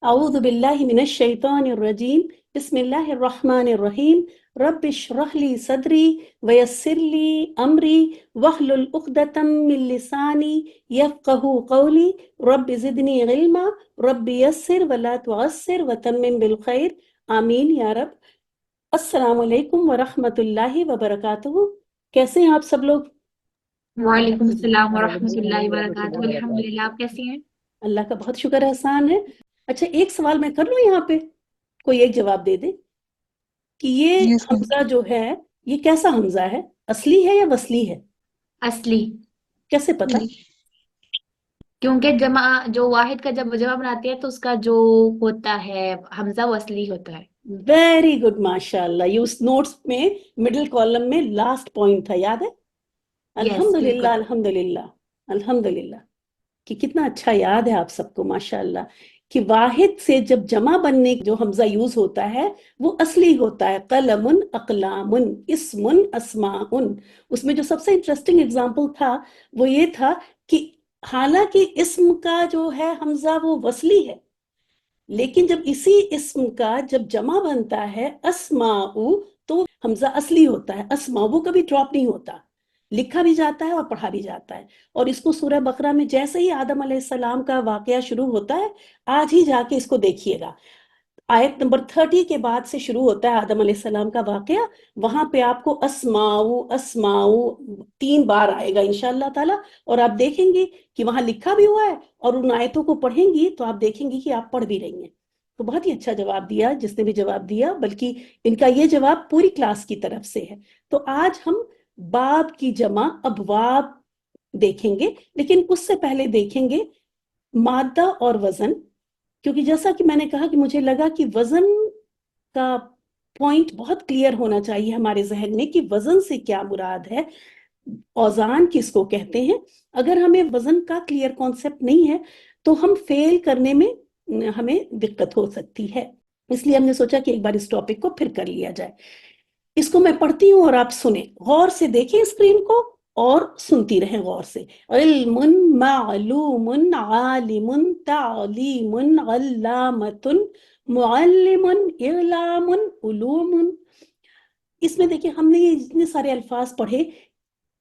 اعوذ باللہ من الشیطان الرجیم بسم اللہ الرحمن الرحیم رب اشرح لی صدری ویسر لی امری واحلل عقدۃ من لسانی یفقہوا قولی رب زدنی علما رب یسر ولا تعسر وتمم بالخیر آمین یا رب۔ السلام علیکم ورحمۃ اللہ وبرکاتہ۔ کیسے ہیں آپ سب لوگ؟ وعلیکم السلام ورحمۃ اللہ وبرکاتہ۔ الحمدللہ، آپ کیسی ہیں؟ اللہ کا بہت شکر احسان ہے۔ اچھا، ایک سوال میں کر لوں یہاں پہ، کوئی ایک جواب دے دے کہ یہ Yes, ma'am. حمزہ جو ہے یہ کیسا حمزہ ہے؟ اصلی ہے یا وصلی ہے؟ اصلی، کیسے پتا؟ کیونکہ جمع جو واحد کا جب جمع بناتے ہیں تو اس کا جو ہوتا ہے حمزہ وہ اصلی ہوتا ہے۔ ویری گڈ، ماشاء اللہ۔ یہ اس نوٹس میں مڈل کالم میں لاسٹ پوائنٹ تھا، یاد ہے؟ الحمدللہ بالکل۔ الحمدللہ الحمدللہ، کہ کتنا اچھا یاد ہے آپ سب کو، ماشاء اللہ، کہ واحد سے جب جمع بننے جو حمزہ یوز ہوتا ہے وہ اصلی ہوتا ہے۔ قلم، اقلام، اسم، اسماء۔ اس میں جو سب سے انٹرسٹنگ اگزامپل تھا وہ یہ تھا کہ حالانکہ اسم کا جو ہے حمزہ وہ وصلی ہے، لیکن جب اسی اسم کا جب جمع بنتا ہے اسماء تو حمزہ اصلی ہوتا ہے۔ اسماء وہ کبھی ڈراپ نہیں ہوتا، لکھا بھی جاتا ہے اور پڑھا بھی جاتا ہے۔ اور اس کو سورہ بقرہ میں جیسے ہی آدم علیہ السلام کا واقعہ شروع ہوتا ہے، آج ہی جا کے اس کو دیکھیے گا، آیت نمبر 30 کے بعد سے شروع ہوتا ہے آدم علیہ السلام کا واقعہ۔ وہاں پہ آپ کو اسماء اسماء 3 بار آئے گا انشاءاللہ تعالی، اور آپ دیکھیں گے کہ وہاں لکھا بھی ہوا ہے، اور ان آیتوں کو پڑھیں گی تو آپ دیکھیں گی کہ آپ پڑھ بھی رہی ہیں۔ تو بہت ہی اچھا جواب دیا جس نے بھی جواب دیا، بلکہ ان کا یہ جواب پوری کلاس کی طرف سے ہے۔ تو آج ہم باب کی جمع ابواب دیکھیں گے، لیکن اس سے پہلے دیکھیں گے مادہ اور وزن، کیونکہ جیسا کہ میں نے کہا کہ مجھے لگا کہ وزن کا پوائنٹ بہت کلیئر ہونا چاہیے ہمارے ذہن میں کہ وزن سے کیا مراد ہے، اوزان کس کو کہتے ہیں۔ اگر ہمیں وزن کا کلیئر کانسیپٹ نہیں ہے تو ہم فیل کرنے میں ہمیں دقت ہو سکتی ہے، اس لیے ہم نے سوچا کہ ایک بار اس ٹاپک کو پھر کر لیا جائے۔ اس کو میں پڑھتی ہوں اور آپ سنیں، غور سے دیکھیں اسکرین کو اور سنتی رہیں غور سے۔ علم، معلوم، عالم، تعلیم، علامۃ، معلم، اعلام، علوم۔ اس میں دیکھیں ہم نے یہ اتنے سارے الفاظ پڑھے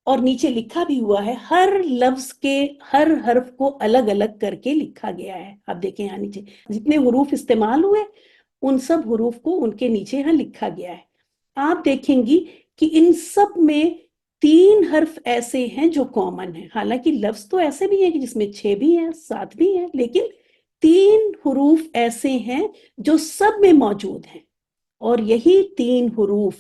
اور نیچے لکھا بھی ہوا ہے، ہر لفظ کے ہر حرف کو الگ الگ کر کے لکھا گیا ہے۔ آپ دیکھیں یہاں نیچے جتنے حروف استعمال ہوئے ان سب حروف کو ان کے نیچے یہاں لکھا گیا ہے۔ آپ دیکھیں گی کہ ان سب میں 3 حرف ایسے ہیں جو کامن ہیں، حالانکہ لفظ تو ایسے بھی ہیں کہ جس میں 6 بھی ہیں 7 بھی ہیں، لیکن 3 حروف ایسے ہیں جو سب میں موجود ہیں، اور یہی 3 حروف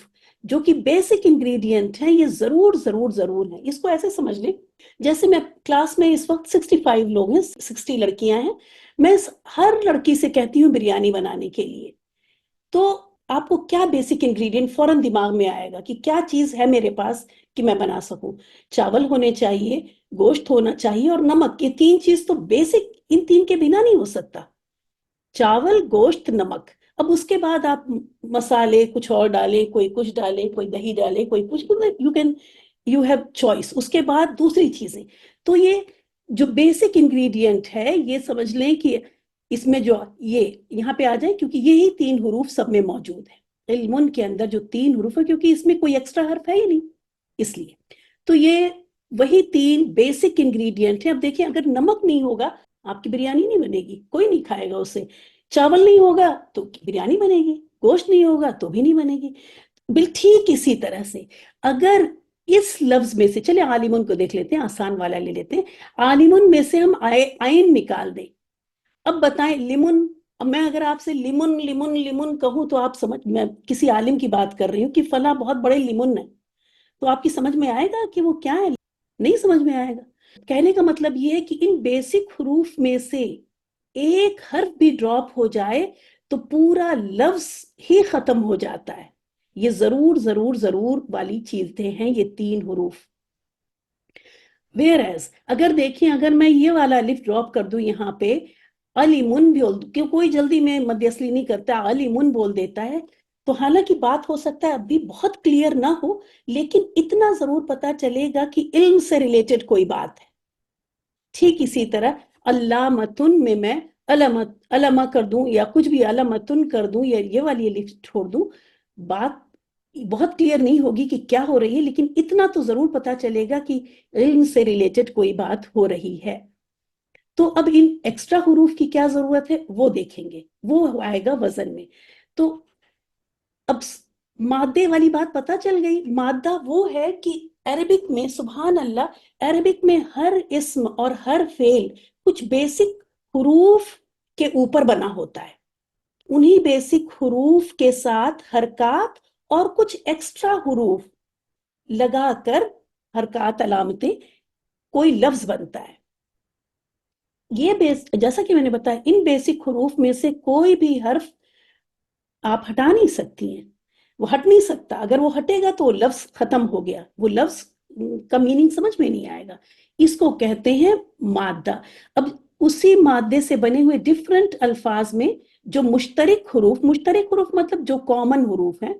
جو کہ بیسک انگریڈینٹ ہیں یہ ضرور ضرور ضرور ہیں۔ اس کو ایسے سمجھ لیں جیسے میں کلاس میں اس وقت 65 لوگ ہیں، 60 لڑکیاں ہیں، میں ہر لڑکی سے کہتی ہوں بریانی بنانے کے لیے، تو آپ کو کیا بیسک انگریڈینٹ فوراً دماغ میں آئے گا کہ کیا چیز ہے میرے پاس کہ میں بنا سکوں؟ چاول ہونے چاہیے، گوشت ہونا چاہیے اور نمک۔ یہ 3 چیز تو بیسک، ان 3 کے بنا نہیں ہو سکتا، چاول، گوشت، نمک۔ اب اس کے بعد آپ مسالے کچھ اور ڈالیں، کوئی کچھ ڈالیں، کوئی دہی ڈالیں، کوئی کچھ، یو ہیو چوائس۔ اس کے بعد دوسری چیزیں، تو یہ جو بیسک انگریڈینٹ ہے یہ سمجھ لیں کہ اس میں جو یہ یہاں پہ آ جائیں، کیونکہ یہی 3 حروف سب میں موجود ہیں۔ علم کے اندر جو 3 حروف ہیں، کیونکہ اس میں کوئی ایکسٹرا حرف ہے ہی نہیں، اس لیے تو یہ وہی 3 بیسک انگریڈینٹ ہیں۔ اب دیکھیں اگر نمک نہیں ہوگا آپ کی بریانی نہیں بنے گی، کوئی نہیں کھائے گا اسے۔ چاول نہیں ہوگا تو بریانی بنے گی، گوشت نہیں ہوگا تو بھی نہیں بنے گی۔ ٹھیک اسی طرح سے اگر اس لفظ میں سے، چلے عالمون کو دیکھ لیتے ہیں، آسان والا لے لیتے ہیں، عالمون میں سے ہم عین نکال دیں۔ اب بتائیں لمن، اب میں اگر آپ سے لمن لمن لمن کہوں تو آپ سمجھ، میں کسی عالم کی بات کر رہی ہوں کہ فلاں بہت بڑے لمن ہیں، تو آپ کی سمجھ میں آئے گا کہ وہ کیا ہے؟ نہیں سمجھ میں آئے گا۔ کہنے کا مطلب یہ ہے کہ ان بیسک حروف میں سے ایک حرف بھی ڈراپ ہو جائے تو پورا لفظ ہی ختم ہو جاتا ہے۔ یہ ضرور ضرور ضرور والی چیزیں ہیں یہ 3 حروف۔ ویئرز اگر دیکھیں، اگر میں یہ والا الف ڈراپ کر دوں یہاں پہ، علیمن بول دوں، کیوں کوئی جلدی میں مد اصلی نہیں کرتا، علیمن بول دیتا ہے، تو حالانکہ بات ہو سکتا ہے اب بھی بہت کلیئر نہ ہو، لیکن اتنا ضرور پتا چلے گا کہ علم سے ریلیٹڈ کوئی بات ہے۔ ٹھیک اسی طرح علامتن میں علامت علامہ کر دوں یا کچھ بھی علامتن کر دوں یا یہ والی الف چھوڑ دوں، بات بہت کلیئر نہیں ہوگی کہ کیا ہو رہی ہے، لیکن اتنا تو ضرور پتا چلے گا کہ علم سے ریلیٹڈ کوئی بات ہو رہی ہے۔ تو اب ان ایکسٹرا حروف کی کیا ضرورت ہے وہ دیکھیں گے، وہ آئے گا وزن میں۔ تو اب مادے والی بات پتا چل گئی۔ مادہ وہ ہے کہ عربک میں سبحان اللہ، عربک میں ہر اسم اور ہر فعل کچھ بیسک حروف کے اوپر بنا ہوتا ہے، انہی بیسک حروف کے ساتھ حرکات اور کچھ ایکسٹرا حروف لگا کر، حرکات علامتیں، کوئی لفظ بنتا ہے۔ یہ جیسا کہ میں نے بتایا، ان بیسک حروف میں سے کوئی بھی حرف آپ ہٹا نہیں سکتی ہیں، وہ ہٹ نہیں سکتا، اگر وہ ہٹے گا تو وہ لفظ ختم ہو گیا، وہ لفظ کا میننگ سمجھ میں نہیں آئے گا۔ اس کو کہتے ہیں مادہ۔ اب اسی مادے سے بنے ہوئے ڈیفرنٹ الفاظ میں جو مشترک حروف مطلب جو کامن حروف ہیں،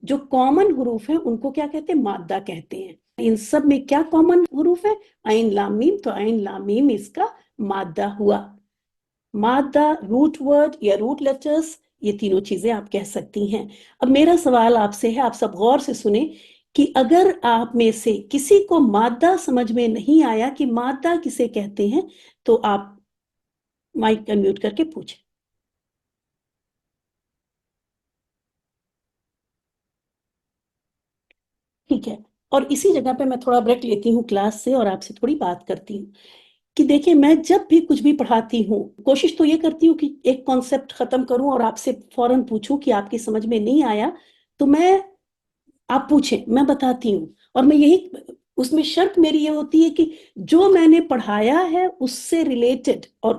جو کامن حروف ہیں ان کو کیا کہتے ہیں؟ مادہ کہتے ہیں۔ ان سب میں کیا کامن حروف ہے؟ عین لام میم، تو عین لام میم اس کا مادہ ہوا۔ مادہ، روٹ ورڈ یا روٹ لیٹرز، یہ تینوں چیزیں آپ کہہ سکتی ہیں۔ اب میرا سوال آپ سے ہے، آپ سب غور سے سنیں، کہ اگر آپ میں سے کسی کو مادہ سمجھ میں نہیں آیا کہ مادہ کسے کہتے ہیں، تو آپ مائک انمیوٹ کر کے پوچھیں۔ ٹھیک ہے، اور اسی جگہ پہ میں تھوڑا بریک لیتی ہوں کلاس سے اور آپ سے تھوڑی بات کرتی ہوں کہ دیکھیں، میں جب بھی کچھ بھی پڑھاتی ہوں کوشش تو یہ کرتی ہوں کہ ایک کانسیپٹ ختم کروں اور آپ سے فوراً پوچھوں کہ آپ کی سمجھ میں نہیں آیا تو آپ پوچھیں، میں بتاتی ہوں۔ اور میں یہی، اس میں شرط میری یہ ہوتی ہے کہ جو میں نے پڑھایا ہے اس سے ریلیٹڈ اور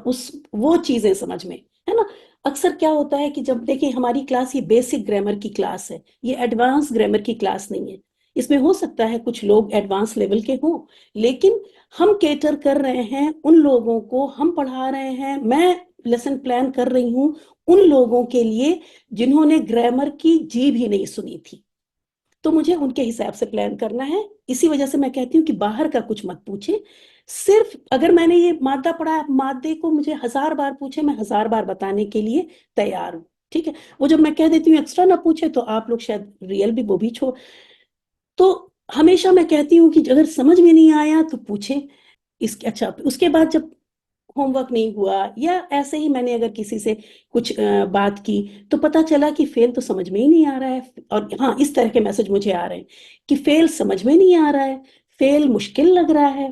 وہ چیزیں سمجھ میں، ہے نا۔ اکثر کیا ہوتا ہے کہ جب دیکھیں ہماری کلاس یہ بیسک گرامر کی کلاس ہے، یہ ایڈوانس گرامر کی کلاس نہیں ہے۔ اس میں ہو سکتا ہے کچھ لوگ ایڈوانس لیول کے ہوں، لیکن ہم کیٹر کر رہے ہیں ان لوگوں کو، ہم پڑھا رہے ہیں، میں لیسن پلان کر رہی ہوں ان لوگوں کے لیے جنہوں نے گرامر کی جی بھی نہیں سنی تھی، تو مجھے ان کے حساب سے پلان کرنا ہے۔ اسی وجہ سے میں کہتی ہوں کہ باہر کا کچھ مت پوچھیں، صرف اگر میں نے یہ مادہ پڑھا، مادے کو مجھے 1000 بار پوچھے، میں 1000 بار بتانے کے لیے تیار ہوں، ٹھیک ہے۔ وہ جب میں کہہ دیتی ہوں ایکسٹرا نہ پوچھے تو آپ لوگ شاید ریئل بھی وہ بھی چھوڑ، تو ہمیشہ میں کہتی ہوں کہ اگر سمجھ میں نہیں آیا تو پوچھیں۔ اچھا، اس کے بعد جب ہوم ورک نہیں ہوا یا ایسے ہی میں نے اگر کسی سے کچھ بات کی تو پتا چلا کہ فیل تو سمجھ میں ہی نہیں آ رہا ہے، اور ہاں اس طرح کے میسج مجھے آ رہے ہیں کہ فیل سمجھ میں نہیں آ رہا ہے، فیل مشکل لگ رہا ہے،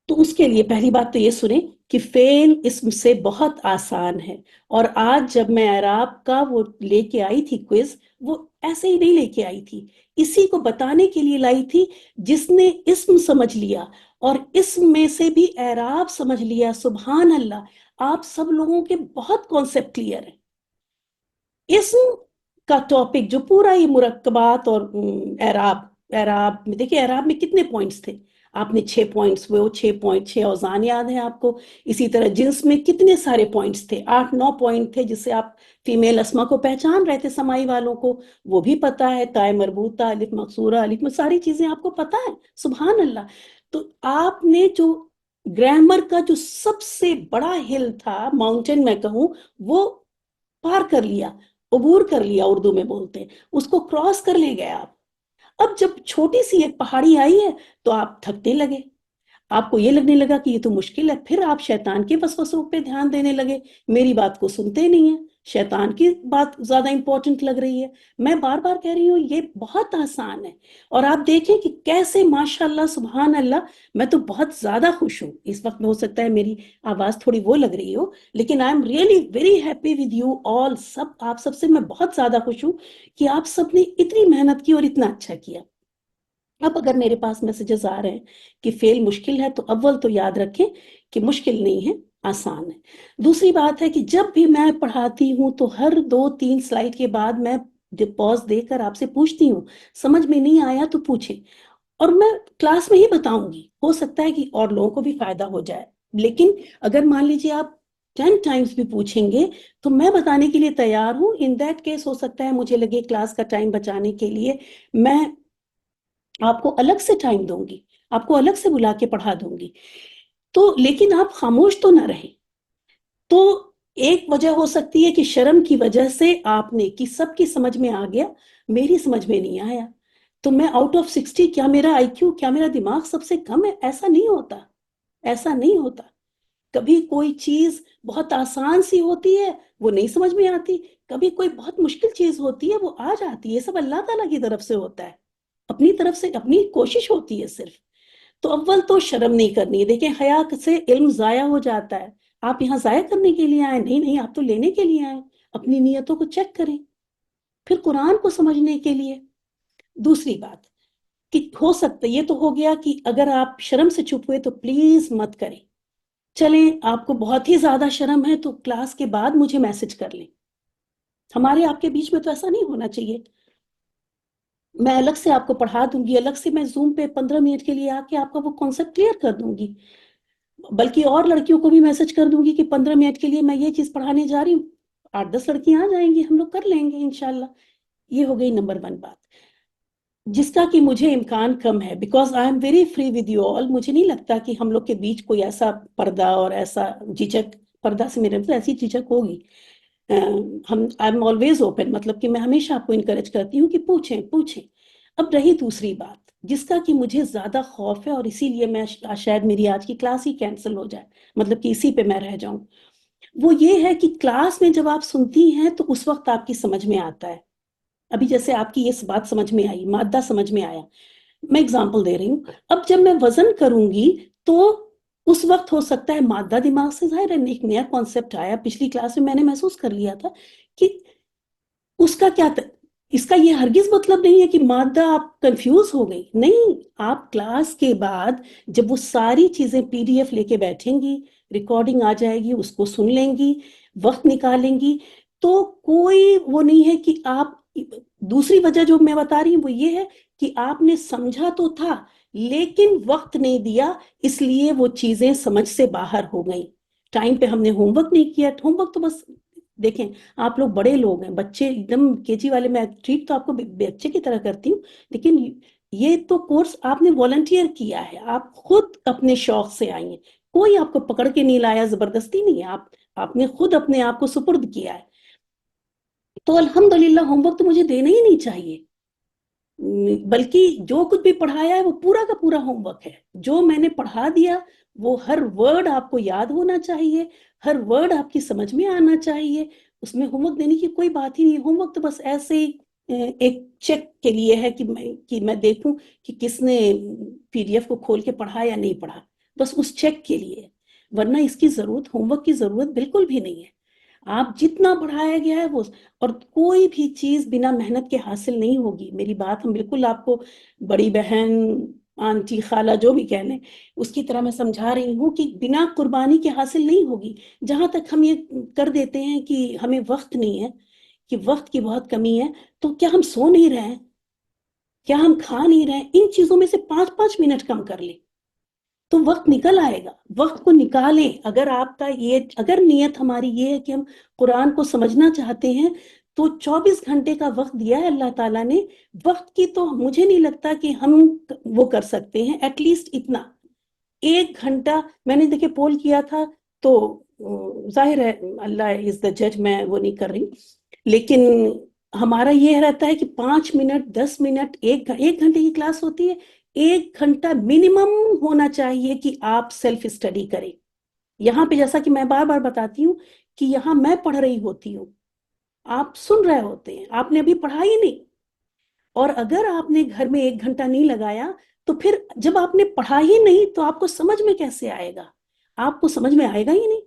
تو اس کے لیے پہلی بات تو یہ سنیں کہ فعل اسم سے بہت آسان ہے۔ اور آج جب میں اعراب کا وہ لے کے آئی تھی کوئز، وہ ایسے ہی نہیں لے کے آئی تھی، اسی کو بتانے کے لیے لائی تھی۔ جس نے اسم سمجھ لیا اور اسم میں سے بھی اعراب سمجھ لیا، سبحان اللہ، آپ سب لوگوں کے بہت کانسیپٹ کلیئر ہے۔ اسم کا ٹاپک جو پورا یہ مرکبات اور اعراب میں دیکھیں، اعراب میں کتنے پوائنٹس تھے؟ آپ نے 6 پوائنٹس، وہ 6 پوائنٹ، 6 اوزان یاد ہیں آپ کو۔ اسی طرح جنس میں کتنے سارے پوائنٹس تھے، 8 9 پوائنٹ تھے، جس سے آپ فیمیل اسما کو پہچان رہے تھے، سمائی والوں کو وہ بھی پتا ہے، تائے مربوطہ، الف مقصورہ، الف میں ساری چیزیں آپ کو پتا ہے، سبحان اللہ۔ تو آپ نے جو گرامر کا جو سب سے بڑا ہل تھا، ماؤنٹین میں کہوں، وہ پار کر لیا، عبور کر لیا، اردو میں بولتے ہیں، اس کو کراس کر لے گئے آپ۔ اب جب چھوٹی سی ایک پہاڑی آئی ہے تو آپ تھکنے لگے، آپ کو یہ لگنے لگا کہ یہ تو مشکل ہے، پھر آپ شیطان کے وسوسوں پہ دھیان دینے لگے، میری بات کو سنتے نہیں ہیں، شیطان کی بات زیادہ امپورٹنٹ لگ رہی ہے۔ میں بار بار کہہ رہی ہوں یہ بہت آسان ہے، اور آپ دیکھیں کہ کیسے ماشاءاللہ سبحان اللہ، میں تو بہت زیادہ خوش ہوں اس وقت۔ ہو سکتا ہے میری آواز تھوڑی وہ لگ رہی ہو، لیکن I am really very happy with you all, آپ سب سے میں بہت زیادہ خوش ہوں کہ آپ سب نے اتنی محنت کی اور اتنا اچھا کیا۔ اب اگر میرے پاس میسیجز آ رہے ہیں کہ فیل مشکل ہے، تو اول تو یاد رکھیں کہ مشکل نہیں ہے، آسان ہے۔ دوسری بات ہے کہ جب بھی میں پڑھاتی ہوں تو ہر 2 3 سلائیڈ کے بعد میں پاز دے کر آپ سے پوچھتی ہوں، سمجھ میں نہیں آیا تو پوچھیں، اور میں کلاس میں ہی بتاؤں گی، ہو سکتا ہے کہ اور لوگوں کو بھی فائدہ ہو جائے، لیکن اگر مان لیجیے آپ 10 ٹائمز بھی پوچھیں گے تو میں بتانے کے لیے تیار ہوں۔ ان دیٹ کیس ہو سکتا ہے مجھے لگے کلاس کا ٹائم بچانے کے لیے میں آپ کو الگ سے ٹائم دوں گی، آپ کو الگ سے بلا کے پڑھا دوں گی، تو لیکن آپ خاموش تو نہ رہیں۔ تو ایک وجہ ہو سکتی ہے کہ شرم کی وجہ سے آپ نے کہ سب کی سمجھ میں آ گیا، میری سمجھ میں نہیں آیا، تو میں آؤٹ آف 60، کیا میرا آئی کیو، کیا میرا دماغ سب سے کم ہے؟ ایسا نہیں ہوتا، ایسا نہیں ہوتا۔ کبھی کوئی چیز بہت آسان سی ہوتی ہے، وہ نہیں سمجھ میں آتی، کبھی کوئی بہت مشکل چیز ہوتی ہے، وہ آ جاتی ہے، یہ سب اللہ تعالیٰ کی طرف سے ہوتا ہے، اپنی طرف سے اپنی کوشش ہوتی ہے صرف۔ تو اول تو شرم نہیں کرنی ہے، دیکھیں حیا سے علم ضائع ہو جاتا ہے۔ آپ یہاں ضائع کرنے کے لیے آئے؟ نہیں نہیں، آپ تو لینے کے لیے آئے، اپنی نیتوں کو چیک کریں، پھر قرآن کو سمجھنے کے لیے۔ دوسری بات کہ ہو سکتا ہے، یہ تو ہو گیا کہ اگر آپ شرم سے چپ ہوئے تو پلیز مت کریں، چلیں آپ کو بہت ہی زیادہ شرم ہے تو کلاس کے بعد مجھے میسج کر لیں۔ ہمارے آپ کے بیچ میں تو ایسا نہیں ہونا چاہیے، میں الگ سے آپ کو پڑھا دوں گی، الگ سے میں زوم پہ 15 منٹ کے لیے آ کے آپ کا وہ کانسیپٹ کلیئر کر دوں گی، بلکہ اور لڑکیوں کو بھی میسج کر دوں گی کہ 15 منٹ کے لیے میں یہ چیز پڑھانے جا رہی ہوں، 8 10 لڑکیاں آ جائیں گی، ہم لوگ کر لیں گے انشاءاللہ۔ یہ ہو گئی نمبر 1 بات، جس کا کہ مجھے امکان کم ہے، because I am very free with you all. مجھے نہیں لگتا کہ ہم لوگ کے بیچ کوئی ایسا پردہ اور ایسا جھجک، پردہ سے میرے مطلب ایسی جھجک ہوگی، ہم آئی ایم آلویز اوپن، مطلب کہ میں ہمیشہ آپ کو انکریج کرتی ہوں کہ پوچھیں پوچھیں۔ اب رہی دوسری بات جس کا کہ مجھے زیادہ خوف ہے، اور اسی لیے میں شاید میری آج کی کلاس ہی کینسل ہو جائے، مطلب کہ اسی پہ میں رہ جاؤں، وہ یہ ہے کہ کلاس میں جب آپ سنتی ہیں تو اس وقت آپ کی سمجھ میں آتا ہے۔ ابھی جیسے آپ کی یہ بات سمجھ میں آئی، مادہ سمجھ میں آیا، میں اگزامپل دے رہی ہوں، اب جب میں وزن کروں گی تو اس وقت ہو سکتا ہے مادہ دماغ سے، ظاہر ہے ایک نیا کانسیپٹ آیا، پچھلی کلاس میں میں نے محسوس کر لیا تھا کہ اس کا کیا اس کا یہ ہرگز مطلب نہیں ہے کہ مادہ آپ کنفیوز ہو گئی، نہیں، آپ کلاس کے بعد جب وہ ساری چیزیں پی ڈی ایف لے کے بیٹھیں گی، ریکارڈنگ آ جائے گی، اس کو سن لیں گی، وقت نکالیں گی، تو کوئی وہ نہیں ہے کہ آپ، دوسری وجہ جو میں بتا رہی ہوں وہ یہ ہے کہ آپ نے سمجھا تو تھا لیکن وقت نہیں دیا، اس لیے وہ چیزیں سمجھ سے باہر ہو گئیں، ٹائم پہ ہم نے ہوم ورک نہیں کیا، ہوم ورک تو بس دیکھیں آپ لوگ بڑے لوگ ہیں، بچے ایک دم کے جی والے، میں ٹریٹ تو آپ کو بچے کی طرح کرتی ہوں، لیکن یہ تو کورس آپ نے والنٹیئر کیا ہے، آپ خود اپنے شوق سے آئی ہیں، کوئی آپ کو پکڑ کے نہیں لایا، زبردستی نہیں ہے، آپ نے خود اپنے آپ کو سپرد کیا ہے، تو الحمدللہ ہوم ورک تو مجھے دینا ہی نہیں چاہیے، بلکہ جو کچھ بھی پڑھایا ہے وہ پورا کا پورا ہوم ورک ہے، جو میں نے پڑھا دیا وہ ہر ورڈ آپ کو یاد ہونا چاہیے، ہر ورڈ آپ کی سمجھ میں آنا چاہیے، اس میں ہوم ورک دینے کی کوئی بات ہی نہیں، ہوم ورک تو بس ایسے ہی ایک چیک کے لیے ہے کہ میں دیکھوں کہ کس نے پی ڈی ایف کو کھول کے پڑھا یا نہیں پڑھا، بس اس چیک کے لیے، ورنہ اس کی ضرورت، ہوم ورک کی ضرورت بالکل بھی نہیں ہے، آپ جتنا پڑھایا گیا ہے وہ، اور کوئی بھی چیز بنا محنت کے حاصل نہیں ہوگی، میری بات ہم بالکل آپ کو بڑی بہن، آنٹی، خالہ جو بھی کہہ لیں اس کی طرح میں سمجھا رہی ہوں کہ بنا قربانی کے حاصل نہیں ہوگی۔ جہاں تک ہم یہ کر دیتے ہیں کہ ہمیں وقت نہیں ہے، کہ وقت کی بہت کمی ہے، تو کیا ہم سو نہیں رہے ہیں؟ کیا ہم کھا نہیں رہے ہیں؟ ان چیزوں میں سے 5 5 منٹ کم کر لیں تو وقت نکل آئے گا، وقت کو نکالیں، اگر آپ کا یہ، اگر نیت ہماری یہ ہے کہ ہم قرآن کو سمجھنا چاہتے ہیں تو 24 گھنٹے کا وقت دیا ہے اللہ تعالیٰ نے، وقت کی تو مجھے نہیں لگتا کہ ہم وہ کر سکتے ہیں، ایٹ لیسٹ اتنا 1 گھنٹہ، میں نے دیکھے پول کیا تھا تو ظاہر ہے اللہ از دا جج، میں وہ نہیں کر رہی، لیکن ہمارا یہ رہتا ہے کہ 5 منٹ 10 منٹ، ایک گھنٹے کی کلاس ہوتی ہے، 1 گھنٹہ منیمم ہونا چاہیے کہ آپ سیلف اسٹڈی کریں۔ یہاں پہ جیسا کہ میں بار بار بتاتی ہوں کہ یہاں میں پڑھ رہی ہوتی ہوں، آپ سن رہے ہوتے ہیں، آپ نے ابھی پڑھا ہی نہیں، اور اگر آپ نے گھر میں 1 گھنٹہ نہیں لگایا تو پھر جب آپ نے پڑھا ہی نہیں تو آپ کو سمجھ میں کیسے آئے گا؟ آپ کو سمجھ میں آئے گا ہی نہیں،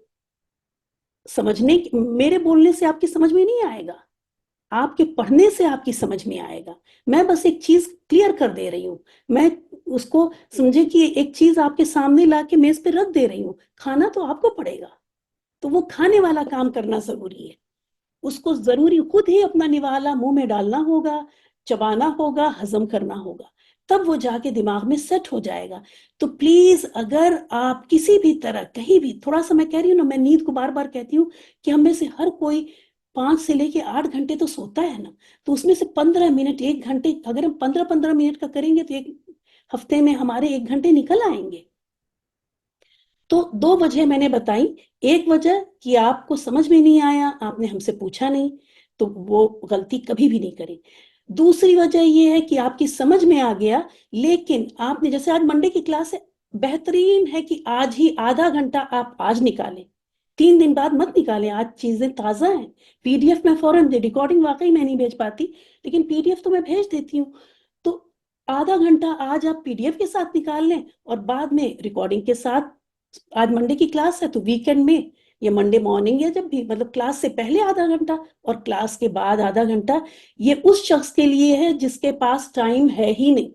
سمجھنے میرے بولنے سے آپ کی سمجھ میں نہیں آئے گا، آپ کے پڑھنے سے آپ کی سمجھ میں آئے گا، میں بس ایک چیز کلیئر کر دے رہی ہوں، میں اس کو سمجھے کہ ایک چیز آپ کے سامنے لا کے میز پہ رکھ دے رہی ہوں، کھانا تو آپ کو پڑے گا، تو وہ کھانے والا کام کرنا ضروری ہے، اس کو ضروری خود ہی اپنا نوالا منہ میں ڈالنا ہوگا، چبانا ہوگا، ہضم کرنا ہوگا، تب وہ جا کے دماغ میں سیٹ ہو جائے گا۔ تو پلیز اگر آپ کسی بھی طرح کہیں بھی تھوڑا سا، میں کہہ رہی ہوں نا، میں نیند کو بار بار کہتی ہوں کہ ہم میں سے ہر کوئی 5 سے لے کے 8 گھنٹے تو سوتا ہے نا، تو اس میں سے 15 منٹ 1 گھنٹے، اگر ہم 15 15 منٹ کا کریں گے تو ایک ہفتے میں ہمارے 1 گھنٹے نکل آئیں گے۔ تو دو وجہ میں نے بتائی. ایک وجہ کہ آپ کو سمجھ میں نہیں آیا, آپ نے ہم سے پوچھا نہیں, تو وہ غلطی کبھی بھی نہیں کریں. دوسری وجہ یہ ہے کہ آپ کی سمجھ میں آ گیا, لیکن آپ نے, جیسے آج منڈے کی کلاس ہے, بہترین ہے کہ آج ہی آدھا گھنٹہ آپ آج نکالیں, 3 دن بعد مت نکالیں, آج چیزیں تازہ ہیں. پی ڈی ایف میں فوراً دے, ریکارڈنگ واقعی میں نہیں بھیج پاتی, لیکن پی ڈی ایف تو میں بھیج دیتی ہوں. تو آدھا گھنٹہ آج آپ پی ڈی ایف کے ساتھ نکال لیں, اور بعد میں ریکارڈنگ کے ساتھ. آج منڈے کی کلاس ہے تو ویکینڈ میں یا منڈے مارننگ یا جب بھی, مطلب کلاس سے پہلے آدھا گھنٹہ اور کلاس کے بعد آدھا گھنٹہ, یہ اس شخص کے لیے ہے جس کے پاس ٹائم ہے ہی نہیں,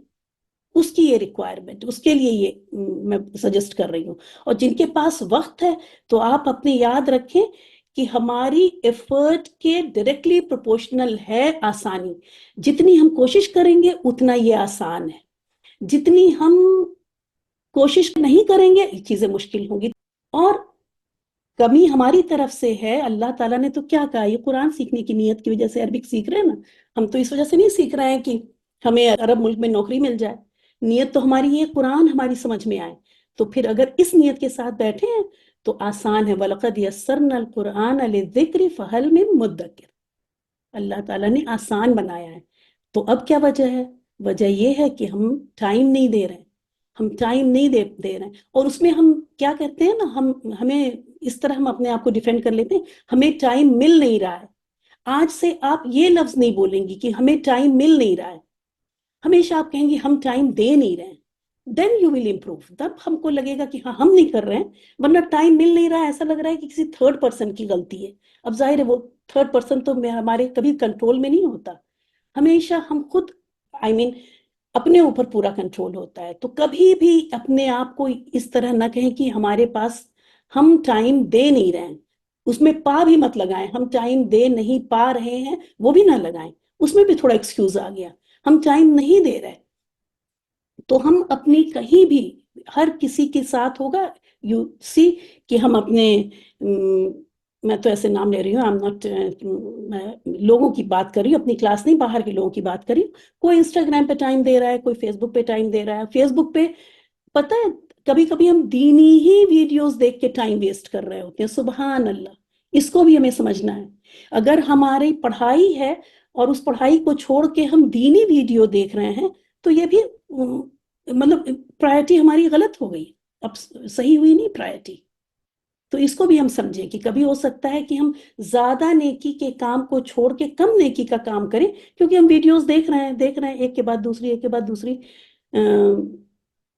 اس کی یہ ریکوائرمنٹ, اس کے لیے یہ میں سجیسٹ کر رہی ہوں. اور جن کے پاس وقت ہے تو آپ اپنے یاد رکھیں کہ ہماری ایفرٹ کے ڈائریکٹلی پروپورشنل ہے آسانی. جتنی ہم کوشش کریں گے اتنا یہ آسان ہے, جتنی ہم کوشش نہیں کریں گے چیزیں مشکل ہوں گی. اور کمی ہماری طرف سے ہے. اللہ تعالیٰ نے تو کیا کہا, یہ قرآن سیکھنے کی نیت کی وجہ سے عربک سیکھ رہے ہیں نا, ہم تو اس وجہ سے نہیں سیکھ رہے ہیں کہ ہمیں عرب ملک میں نوکری مل جائے. نیت تو ہماری یہ قرآن ہماری سمجھ میں آئے. تو پھر اگر اس نیت کے ساتھ بیٹھے ہیں تو آسان ہے. وَلَقَدْ يَسَّرْنَا الْقُرْآنَ لِلذِّكْرِ فَهَلْ مِن مُدَّكِرٍ, اللہ تعالیٰ نے آسان بنایا ہے. تو اب کیا وجہ ہے؟ وجہ یہ ہے کہ ہم ٹائم نہیں دے رہے, ہم ٹائم نہیں دے رہے ہیں. اور اس میں ہم کیا کرتے ہیں نا, ہمیں اس طرح ہم اپنے آپ کو ڈیفینڈ کر لیتے ہیں, ہمیں ٹائم مل نہیں رہا ہے. آج سے آپ یہ لفظ نہیں بولیں گی کہ ہمیں ٹائم مل نہیں رہا ہے, ہمیشہ آپ کہیں گی ہم ٹائم دے نہیں رہے ہیں. Then you will improve. تب ہم کو لگے گا کہ ہاں ہم نہیں کر رہے ہیں, ورنہ ٹائم مل نہیں رہا ہے, ایسا لگ رہا ہے کہ کسی تھرڈ پرسن کی غلطی ہے. اب ظاہر ہے وہ تھرڈ پرسن تو ہمارے کبھی کنٹرول میں نہیں ہوتا, ہمیشہ ہم خود اپنے اوپر پورا کنٹرول ہوتا ہے. تو کبھی بھی اپنے آپ کو اس طرح نہ کہیں کہ ہمارے پاس ہم ٹائم دے نہیں رہے ہیں. اس میں پا بھی مت لگائیں, ہم ٹائم دے نہیں پا رہے ہیں وہ بھی نہ لگائیں, اس میں بھی تھوڑا ایکسکیوز آ گیا, ہم ٹائم نہیں دے رہے. تو ہم اپنی کہیں بھی, ہر کسی کے ساتھ ہوگا یو سی کہ ہم اپنے میں تو ایسے نام لے رہی ہوں, I'm not, میں لوگوں کی بات کر رہی ہوں, اپنی کلاس نہیں, باہر کے لوگوں کی بات کر رہی ہوں. کوئی انسٹاگرام پہ ٹائم دے رہا ہے, کوئی فیس بک پہ ٹائم دے رہا ہے. فیس بک پہ پتہ ہے کبھی کبھی ہم دینی ہی ویڈیوز دیکھ کے ٹائم ویسٹ کر رہے ہوتے ہیں. سبحان اللہ, اس کو بھی ہمیں سمجھنا ہے. اگر ہماری پڑھائی ہے اور اس پڑھائی کو چھوڑ کے ہم دینی ویڈیو دیکھ رہے ہیں تو یہ بھی مطلب پرائرٹی ہماری غلط ہو گئی, اب صحیح ہوئی نہیں پرائرٹی. تو اس کو بھی ہم سمجھیں کہ کبھی ہو سکتا ہے کہ ہم زیادہ نیکی کے کام کو چھوڑ کے کم نیکی کا کام کریں, کیونکہ ہم ویڈیوز دیکھ رہے ہیں ایک کے بعد دوسری, ایک کے بعد دوسری.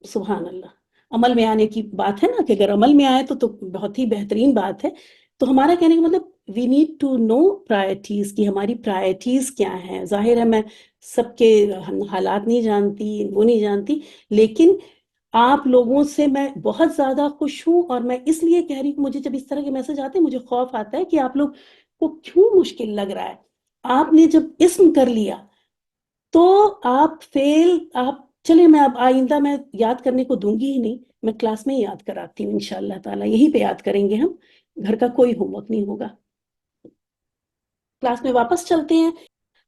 سبحان اللہ, عمل میں آنے کی بات ہے نا, کہ اگر عمل میں آئے تو بہت ہی بہترین بات ہے. تو ہمارا کہنے کا مطلب we need to know priorities, کی ہماری پرائرٹیز کیا ہیں. ظاہر ہے میں سب کے حالات نہیں جانتی, وہ نہیں جانتی, لیکن آپ لوگوں سے میں بہت زیادہ خوش ہوں. اور میں اس لیے کہہ رہی ہوں, مجھے جب اس طرح کے میسج آتے ہیں مجھے خوف آتا ہے کہ آپ لوگ کو کیوں مشکل لگ رہا ہے. آپ نے جب اسم کر لیا تو آپ چلے, میں اب آئندہ میں یاد کرنے کو دوں گی ہی نہیں, میں کلاس میں یاد کراتی ہوں انشاءاللہ تعالیٰ, یہیں پہ یاد کریں گے ہم, گھر کا کوئی ہوم ورک نہیں ہوگا. کلاس میں واپس چلتے ہیں.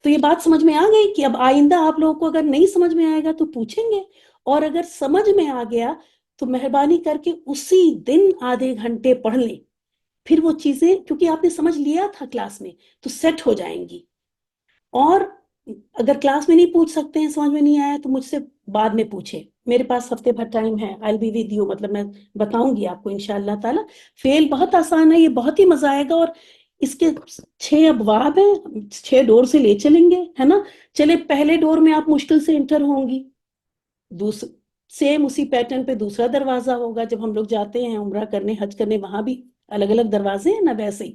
تو یہ بات سمجھ میں آ گئی کہ اب آئندہ آپ لوگوں کو اگر نہیں سمجھ میں آئے گا تو پوچھیں گے, اور اگر سمجھ میں آ گیا تو مہربانی کر کے اسی دن آدھے گھنٹے پڑھ لیں. پھر وہ چیزیں, کیونکہ آپ نے سمجھ لیا تھا کلاس میں, تو سیٹ ہو جائیں گی. اور اگر کلاس میں نہیں پوچھ سکتے ہیں, سمجھ میں نہیں آیا, تو مجھ سے بعد میں پوچھیں, میرے پاس ہفتے بھر ٹائم ہے, I'll be with you, مطلب میں بتاؤں گی آپ کو انشاءاللہ تعالیٰ. فیل بہت آسان ہے, یہ بہت ہی مزہ آئے گا. اور اس کے 6 ابواب ہیں, 6 ڈور سے لے چلیں گے, ہے نا. چلے پہلے ڈور میں آپ مشکل سے انٹر ہوں گی, سیم اسی پیٹرن پہ دوسرا دروازہ ہوگا. جب ہم لوگ جاتے ہیں عمرہ کرنے, حج کرنے, وہاں بھی الگ الگ دروازے ہیں نا, ویسے ہی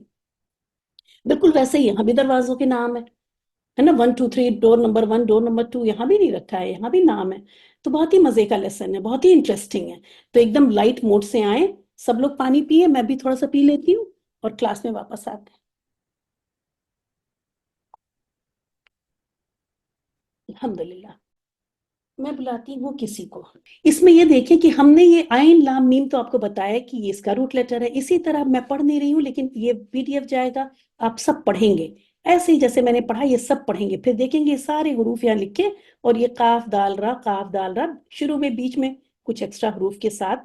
بالکل ویسے ہی یہاں بھی دروازوں کے نام ہے نا, 1 2 3, ڈور نمبر 1, ڈور نمبر 2, یہاں بھی نہیں رکھا ہے, یہاں بھی نام ہے. تو بہت ہی مزے کا لیسن ہے, بہت ہی انٹرسٹنگ ہے. تو ایک دم لائٹ موڈ سے آئیں, سب لوگ پانی پیے, میں بھی تھوڑا سا پی لیتی ہوں, اور کلاس میں واپس آتے ہیں. الحمدللہ. میں بلاتی ہوں کسی کو. اس میں یہ دیکھیں کہ ہم نے یہ عین لام میم تو آپ کو بتایا کہ یہ اس کا روٹ لیٹر ہے. اسی طرح میں پڑھ نہیں رہی ہوں, لیکن یہ پی ڈی ایف جائے گا, آپ سب پڑھیں گے ایسے ہی جیسے میں نے پڑھا, یہ سب پڑھیں گے. پھر دیکھیں گے یہ سارے حروف یہاں لکھے, اور یہ قاف دال را, قاف دال را, شروع میں بیچ میں کچھ ایکسٹرا حروف کے ساتھ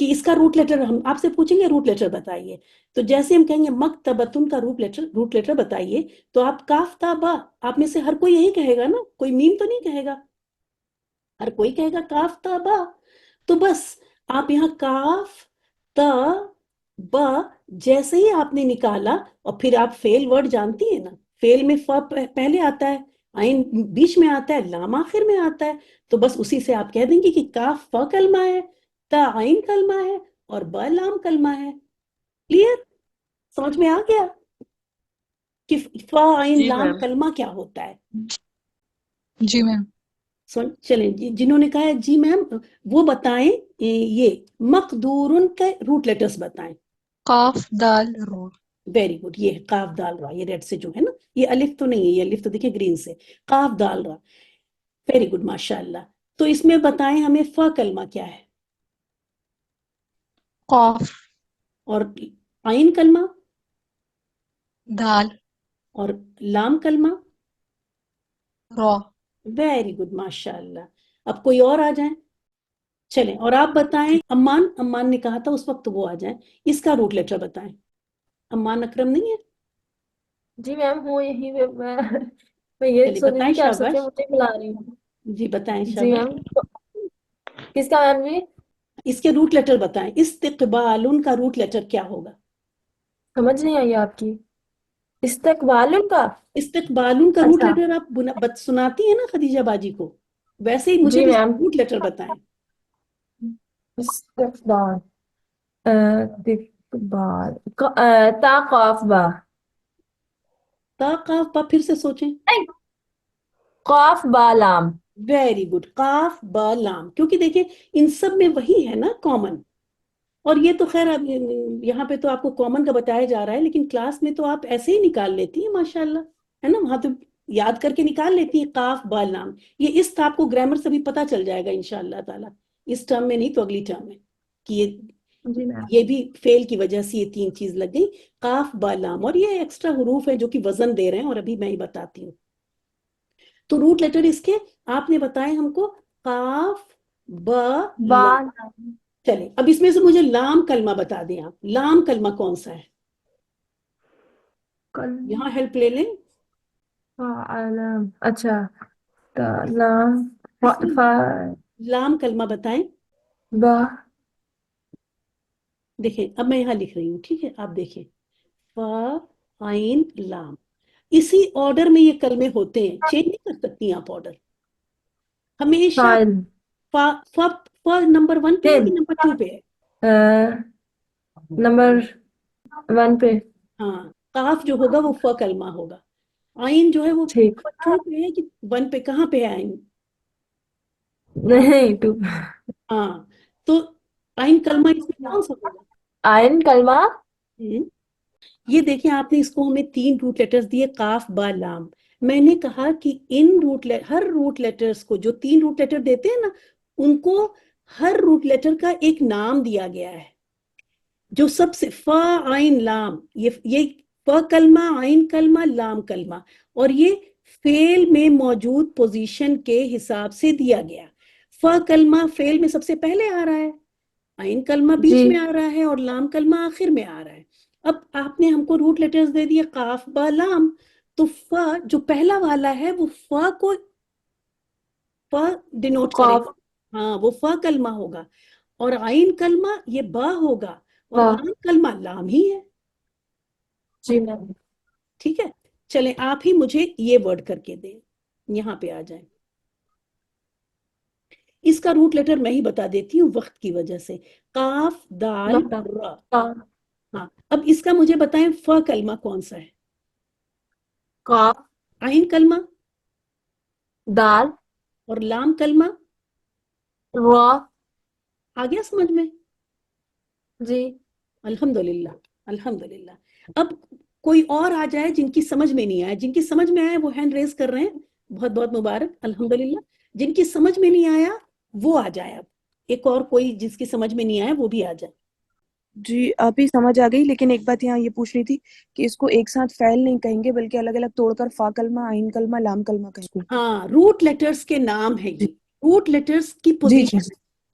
کہ اس کا روٹ لیٹر ہم آپ سے پوچھیں گے روٹ لیٹر بتائیے، تو جیسے ہم کہیں گے مکتبتن کا روٹ لیٹر بتائیے، تو آپ کاف تا با، آپ میں سے ہر کوئی یہی کہے گا نا، کوئی میم تو نہیں کہے گا، ہر کوئی کہے گا کاف تا با. تو بس آپ یہاں کاف تا با جیسے ہی آپ نے نکالا، اور پھر آپ فیل ورڈ جانتی ہیں نا، فیل میں فا پہلے آتا ہے، عین بیچ میں آتا ہے، لام آخر میں آتا ہے، تو بس اسی سے آپ کہہ دیں گے کہ کاف فا کلمہ ہے، تا عین کلمہ ہے، اور با لام کلمہ ہے. کلیئر؟ سمجھ میں آ گیا کہ فا عین جی لام میم. کلمہ کیا ہوتا ہے؟ جی میم. چلیں جی، جنہوں نے کہا ہے جی میم وہ بتائیں یہ مقدورن کے روٹ لیٹرز بتائیں. قاف دال رو. ویری گڈ، یہ ہے قاف دال را، یہ ریڈ سے جو ہے نا، یہ الف تو نہیں ہے، یہ الف تو دیکھیں گرین سے، قاف دال را. ویری گڈ ماشاء اللہ. تو اس میں بتائیں ہمیں فا کلمہ کیا ہے، قاف اور عین کلمہ، دال اور لام کلمہ. رو. ویری گڈ ماشاء اللہ. اب کوئی اور آ جائیں، چلیں، اور آپ بتائیں امان نے کہا تھا اس وقت وہ آ جائیں، اس کا روٹ لیٹر بتائیں. امان اکرم نہیں ہے؟ جی میم ہوں یہی میں یہ چلیے سوچ رہی بتائیں تھی کہ آپ سب سے شاباش. مجھے ملا رہی ہوں. جی بتائیں جی شاباش. میم کس کا میم بھی اس کے روٹ لیٹر بتائیں، استقبال کا روٹ لیٹر کیا ہوگا؟ سمجھ نہیں آئی آپ کی. استقبال کا. استقبال کا روٹ اچھا لیٹر آپ سناتی ہیں نا خدیجہ باجی کو، ویسے ہی مجھے جی بھی میم. روٹ لیٹر بتائیں. استقبال استقبال تا قاف با. تا قاف با، پھر سے سوچیں. قاف با لام. ویری گڈ، قاف با لام، کیونکہ دیکھیں ان سب میں وہی ہے نا کامن. اور یہ تو خیر یہاں پہ تو آپ کو کامن کا بتایا جا رہا ہے، لیکن کلاس میں تو آپ ایسے ہی نکال لیتی ہیں ماشاءاللہ، ہے نا، وہاں تو یاد کر کے نکال لیتی ہیں قاف با لام. یہ اس آپ کو گرامر سے بھی پتہ چل جائے گا انشاءاللہ تعالی، اس ٹرم میں نہیں تو اگلی ٹرم میں، کہ جی میم. یہ بھی فیل کی وجہ سے یہ تین چیز لگ گئی، قاف با لام. اور یہ ایکسٹرا حروف ہیں جو کہ وزن دے رہے ہیں، اور ابھی میں ہی بتاتی ہوں. تو روٹ لیٹر اس کے آپ نے بتائے ہم کو، قاف با با لام. لام. چلیں اب اس میں سے مجھے لام کلمہ بتا دیں آپ، لام کلمہ کون سا ہے؟ یہاں ہیلپ لے لیں. لام اچھا. لام فا لام کلمہ بتائیں. با. دیکھیں اب میں یہاں لکھ رہی ہوں، ٹھیک ہے، آپ دیکھیں، فا عین لام، اسی آرڈر میں یہ کلمے ہوتے ہیں، چینج نہیں کر سکتی آپ آرڈر. ہمیشہ فائل. فا فا فا نمبر 1 پہ ہے کہ نمبر 2 پہ ہے؟ نمبر 1 پہ. ہاں، قاف جو ہوگا وہ فا کلمہ ہوگا. عین جو ہے وہ ٹھیک. 2 پہ ہے کہ 1 پہ؟ کہاں پہ ہے عین؟ نہیں 2. ہاں، تو عین کلمہ اس میں کون سا ہوگا؟ آئن کلمہ. ہم، یہ دیکھیں آپ نے اس کو ہمیں 3 روٹ لیٹرز دیے، قاف با لام. میں نے کہا کہ ہر روٹ لیٹرز کو جو 3 روٹ لیٹر دیتے ہیں نا، ان کو ہر روٹ لیٹر کا ایک نام دیا گیا ہے. جو سب سے فا عین لام، یہ فا کلمہ، عین کلمہ، لام کلمہ، اور یہ فعل میں موجود پوزیشن کے حساب سے دیا گیا. فا کلمہ فعل میں سب سے پہلے آ رہا ہے، عین کلمہ بیچ جی میں آ رہا ہے، اور لام کلمہ آخر میں آ رہا ہے. اب آپ نے ہم کو روٹ لیٹرز دے دیے قاف با لام، تو فا جو پہلا والا ہے وہ فا کو فا ڈینوٹ کرے قاف. گا، ہاں وہ فا کلمہ ہوگا، اور عین کلمہ یہ با ہوگا، اور با. لام کلمہ لام ہی ہے. جی میم. ٹھیک ہے، چلیں آپ ہی مجھے یہ ورڈ کر کے دیں، یہاں پہ آ جائیں. اس کا روٹ لیٹر میں ہی بتا دیتی ہوں وقت کی وجہ سے، قاف دال را. ہاں، اب اس کا مجھے بتائیں فا کلمہ کون سا ہے؟ قاف عین کلمہ، دال اور لام کلمہ. را. آ گیا سمجھ میں؟ جی. الحمدللہ الحمدللہ. اب کوئی اور آ جائے جن کی سمجھ میں نہیں آیا، جن کی سمجھ میں آیا وہ ہینڈ ریز کر رہے ہیں، بہت بہت مبارک، الحمدللہ. جن کی سمجھ میں نہیں آیا وہ آ جائے. اب ایک اور کوئی جس کی سمجھ میں نہیں آیا وہ بھی آ جائے. جی آپ ہی سمجھ آ گئی، لیکن ایک بات یہاں یہ پوچھ رہی تھی کہ اس کو ایک ساتھ فعل نہیں کہیں گے بلکہ الگ الگ توڑ کر فا کلمہ، عین کلمہ، لام کلمہ کہیں گے. ہاں، روٹ لیٹرز کے نام ہے جی یہ، روٹ لیٹرز کی جی جی پوزیشن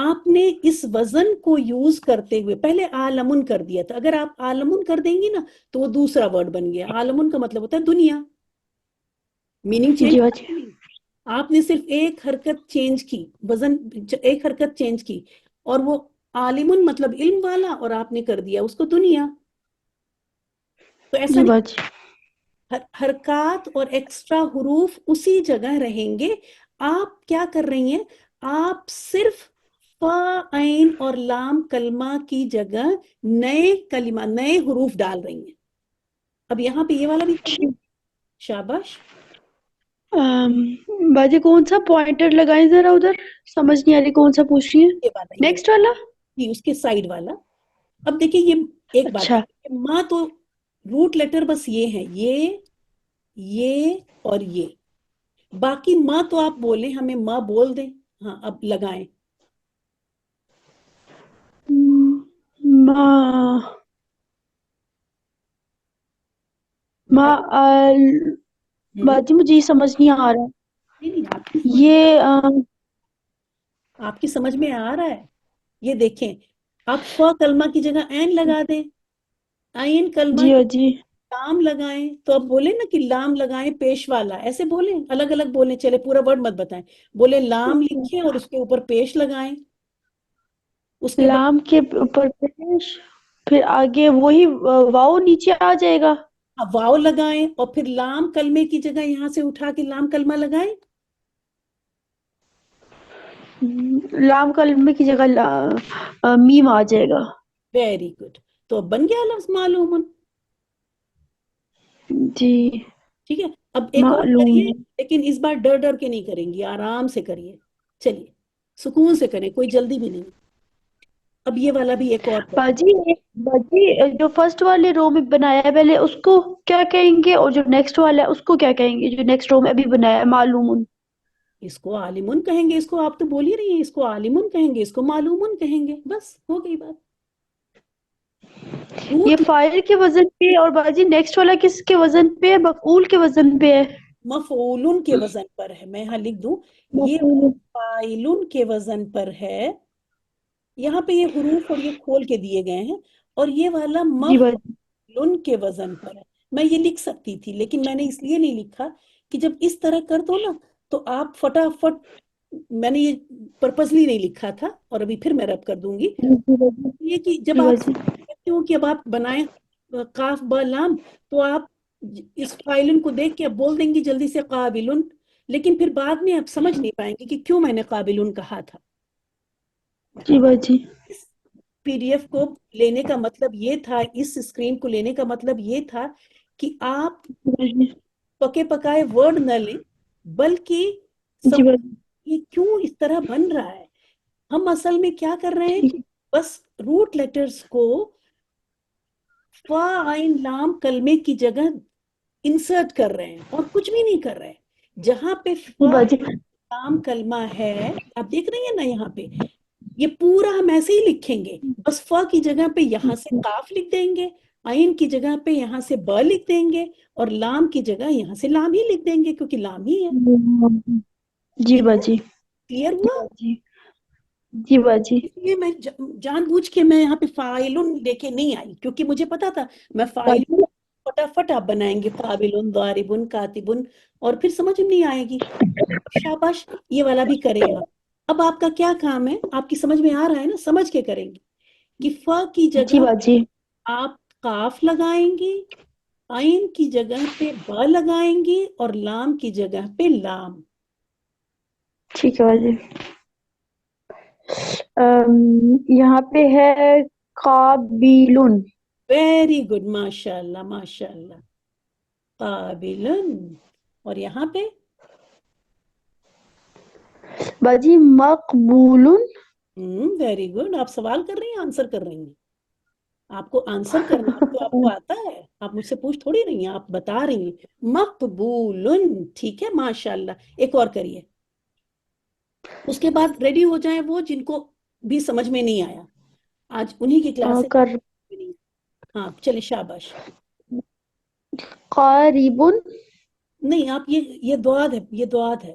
آپ نے اس وزن کو یوز کرتے ہوئے پہلے عالمن کر دیا تھا، اگر آپ عالمن کر دیں گی نا تو وہ دوسرا ورڈ بن گیا. عالمن کا مطلب ہوتا ہے دنیا، میننگ چینج جی باجی. نہیں. آپ نے صرف ایک حرکت چینج کی، وزن ایک حرکت چینج کی، اور وہ عالمن مطلب علم والا، اور آپ نے کر دیا اس کو دنیا. تو ایسا جی نہیں، باجی. حرکات اور ایکسٹرا حروف اسی جگہ رہیں گے. آپ کیا کر رہی ہیں؟ آپ صرف فا عین اور لام کلمہ کی جگہ نئے کلمہ، نئے حروف ڈال رہی ہیں. اب یہاں پہ یہ والا بھی کر دیں. شاباش. باجی کون سا پوائنٹر لگائیں ذرا ادھر، سمجھ نہیں آ رہی کون سا پوچھ رہی ہیں. یہ والا، یہ نیکسٹ والا. جی اس کے سائڈ والا. اب دیکھیں یہ ایک بات اچھا. ہے، ماں تو روٹ لیٹر بس یہ ہے، یہ اور یہ. باقی ماں تو آپ بولیں، ہمیں ماں بول دیں. ہاں اب لگائیں. ما ما ہم، باجی مجھے یہ سمجھ نہیں آ رہا. نہیں آپ کی سمجھ میں، یہ آپ کی سمجھ میں آ رہا ہے. یہ دیکھیں، آپ فا کلمہ کی جگہ عین لگا دیں، عین کلمہ جی کی باجی. لام لگائیں. تو اب بولیں نا کہ لام لگائیں پیش والا، ایسے بولیں، الگ الگ بولیں. چلے پورا ورڈ مت بتائیں، بولیں لام لکھیں اور اس کے اوپر پیش لگائیں. اس کے بعد لام کے اوپر پیش، پھر آگے وہی واؤ نیچے آ جائے گا. واو لگائیں، اور پھر لام کلمے کی جگہ یہاں سے اٹھا کے لام کلمہ لگائیں. لام کلمے کی جگہ میم آ جائے گا. Very good. تو اب بن گیا لفظ معلوم. جی ٹھیک ہے. اب ایک اور معلوم. کریے، لیکن اس بار ڈر ڈر کے نہیں کریں گی، آرام سے کریے. چلیے سکون سے کریں، کوئی جلدی بھی نہیں. اب یہ والا بھی ایک اور کریں. باجی جو فرسٹ والے رو میں بنایا ہے پہلے اس کو کیا کہیں گے، اور جو نیکسٹ والا ہے اس کو کیا کہیں گے، جو نیکسٹ رو میں ابھی بنایا ہے معلوم. اس کو عالمن کہیں گے، اس کو آپ تو بول ہی رہی ہیں، اس کو عالمن کہیں گے، اس کو معلومن کہیں گے. بس ہو گئی بات. یہ روٹ فاعل کے وزن پہ، اور باجی نیکسٹ والا کس کے وزن پہ ہے، مفعول کے وزن پہ ہے. مفعولن کے وزن پر ہے. میں یہاں لکھ دوں، یہ مفعول. فاعلن کے وزن پر ہے. یہاں پہ یہ حروف اور یہ کھول کے دیے گئے ہیں، اور یہ والا جی باجی. مفعولن کے وزن پر ہے. میں یہ لکھ سکتی تھی، لیکن میں نے اس لیے نہیں لکھا کہ جب اس طرح کر دو نا تو آپ فٹافٹ، میں نے یہ پرپزلی نہیں لکھا تھا، اور ابھی پھر میں رب کر دوں گی. جی باجی. یہ کہ جب جی آپ باجی. کہتے ہو کہ اب آپ بنائیں قاف با لام، تو آپ اس فائلن کو دیکھ کے اب بول دیں گی جلدی سے قابلن، لیکن پھر بعد میں آپ سمجھ نہیں پائیں گے کہ کیوں میں نے قابلن کہا تھا. جی باجی. اس پی ڈی ایف کو لینے کا مطلب یہ تھا، اس اسکرین کو لینے کا مطلب یہ تھا کہ آپ پکے پکائے ورڈ نہ لیں، بلکہ جی باجی. یہ کیوں اس طرح بن رہا ہے. ہم اصل میں کیا کر رہے ہیں کہ بس روٹ لیٹرز کو فا عین لام کلمے کی جگہ انسرٹ کر رہے ہیں اور کچھ بھی نہیں کر رہے. جہاں پہ جی فا باجی. لام کلمہ ہے، آپ دیکھ رہی ہیں نا یہاں پہ، یہ پورا ہم ایسے ہی لکھیں گے. بس فا کی جگہ پہ یہاں سے قاف لکھ دیں گے، عین کی جگہ پہ یہاں سے با لکھ دیں گے، اور لام کی جگہ یہاں سے لام ہی لکھ دیں گے، کیونکہ لام ہی ہے. جی باجی. کلیئر ہوا؟ جی. جی باجی. اس لیے میں جان بوجھ کے میں یہاں پہ فاعلن لے کے نہیں آئی، کیونکہ مجھے پتا تھا میں فاعل باجی. فٹافٹ آپ بنائیں گے قابلن، ضاربن، کاتبن، اور پھر سمجھ میں نہیں آئے گی. شاباش. یہ والا بھی کریں آپ. اب آپ کا کیا کام ہے، آپ کی سمجھ میں آ رہا ہے نا، سمجھ کے کریں گے کہ فا کی جی جگہ باجی. آپ قاف لگائیں گی، عین کی جگہ پہ با لگائیں گی، اور لام کی جگہ پہ لام. ٹھیک ہے باجی. یہاں پہ ہے قابلن. ویری گڈ، ماشاء اللہ ماشاء اللہ. قابلن. اور یہاں پہ باجی مقبولن. Very good. آپ سوال کر رہی ہیں، آنسر کر رہی ہیں. آپ کو آنسر کرنا تو آپ کو آتا ہے، آپ مجھ سے پوچھ تھوڑی رہی ہیں، آپ بتا رہی ہیں. مقبولن. ٹھیک ہے ماشاء اللہ. ایک اور کریے، اس کے بعد ریڈی ہو جائیں وہ جن کو بھی سمجھ میں نہیں آیا. آج انہی کی کلاس کر ہے. ہاں چلے شاباش. قاریبن. نہیں، آپ یہ دعاد ہے، یہ دعاد ہے.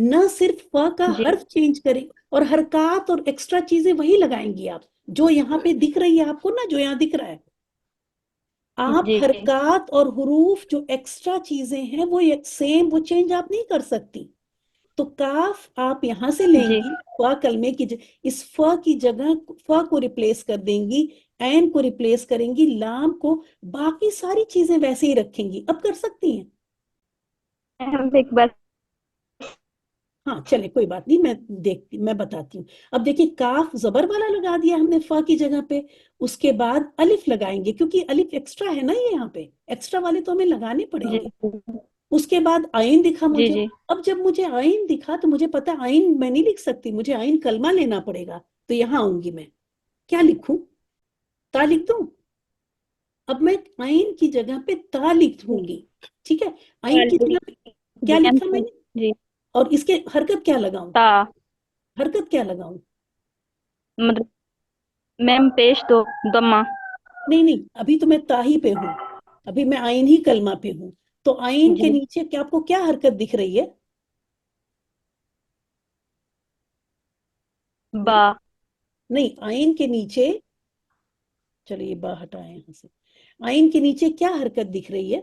نہ صرف ف کا جی حرف چینج کریں اور حرکات اور ایکسٹرا چیزیں وہی لگائیں گی آپ جو یہاں پہ دکھ رہی ہے آپ کو نا، جو یہاں دکھ رہا ہے. آپ جی حرکات اور حروف جو ایکسٹرا چیزیں ہیں وہ سیم، وہ چینج آپ نہیں کر سکتی. تو کاف آپ یہاں سے لیں جی گی، فا کلمے کی اس فا کی جگہ فا کو ریپلیس کر دیں گی، عین کو ریپلیس کریں گی، لام کو، باقی ساری چیزیں ویسے ہی رکھیں گی. اب کر سکتی ہیں؟ ایک بار ہاں چلے کوئی بات نہیں، میں بتاتی ہوں. اب دیکھیں کاف زبر والا لگا دیا ہم نے فا کی جگہ پہ، اس کے بعد الف لگائیں گے کیونکہ الف ایکسٹرا ہے نا، یہ یہاں پہ ایکسٹرا والے تو ہمیں لگانے پڑیں جی گے. اس کے بعد آئین دکھا جی مجھے. جی اب جب مجھے آئین دکھا تو مجھے پتا آئین میں نہیں لکھ سکتی، مجھے آئین کلمہ لینا پڑے گا. تو یہاں آؤں گی میں، کیا لکھوں؟ تا لکھ دوں؟ اب میں آئین کی جگہ پہ تا لکھ دوں گی. ٹھیک ہے، آئین کی جگہ پہ کیا لکھا میں نے، جی اور اس کے حرکت کیا لگاؤں؟ تا حرکت کیا لگاؤں؟ مطلب میم پیش دو دمہ. نہیں ابھی تو میں تا ہی پہ ہوں، ابھی میں آئین ہی کلمہ پہ ہوں. تو آئین کے جی نیچے کیا آپ کو کیا حرکت دکھ رہی ہے؟ با نہیں، آئین کے نیچے، چلو یہ با ہٹائیں یہاں سے، آئین کے نیچے کیا حرکت دکھ رہی ہے؟